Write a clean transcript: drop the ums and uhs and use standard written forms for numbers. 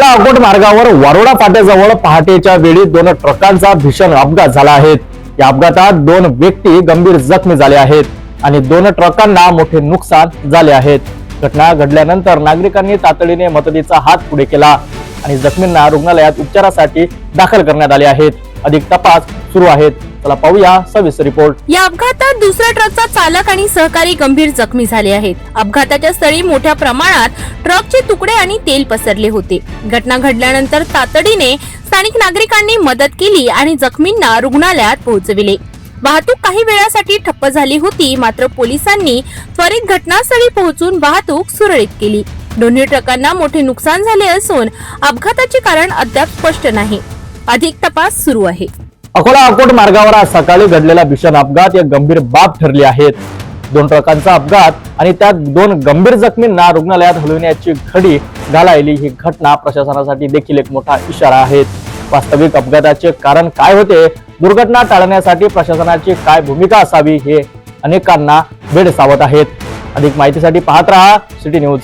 अकोला अकोट मार्गावर वरोडा फाट्याजवळ पहाटेच्या वेळी दोन ट्रकांचा भीषण अपघात झाला आहे। या अपघातात दोन व्यक्ती गंभीर जखमी झाले आहेत आणि दोन ट्रकांना मोठे नुकसान झाले आहेत। घटना घडल्यानंतर नागरिकांनी तातडीने मदतीचा हात पुढे केला आणि जखमींना रुग्णालयात उपचारासाठी दाखल करण्यात आले आहेत। अधिक तपास सुरू आहेत। चला पाहूया सविस्तर रिपोर्ट। या अपघातात दुसऱ्या ट्रकचा चालक आणि सहकारी गंभीर जखमी झाले आहेत। अपघाताच्या स्थळी मोठ्या प्रमाणात ट्रकचे तुकडे आणि तेल पसरले होते। घटना घडल्यानंतर तातडीने स्थानिक नागरिकांनी मदत केली आणि जखमींना रुग्णालयात पोहोचविले। वाहतूक काही वेळासाठी ठप्प झाली होती, मात्र पोलिसांनी त्वरित घटनास्थळी पोहोचून वाहतूक सुरळीत केली। दोन्ही ट्रकांना मोठे नुकसान झाले असून अपघाताचे कारण अद्याप स्पष्ट नाही। अधिक तपास सुरू आहे। अकोला अकोट मार्गावर आज सकाळी घडलेला भीषण अपघात एक गंभीर बाब ठरली आहे। दोन ट्रकांचा अपघात आणि त्यात दोन गंभीर जखमींना रुग्णालयात हलविण्याची घडी घालायली ही घटना प्रशासनासाठी देखील एक मोठा इशारा आहे। वास्तविक अपघाताचे कारण काय होते, दुर्घटना टाळण्यासाठी प्रशासनाची काय भूमिका असावी हे अनेकांना भेडसावत आहेत। अधिक माहितीसाठी पाहत रहा सिटी न्यूज।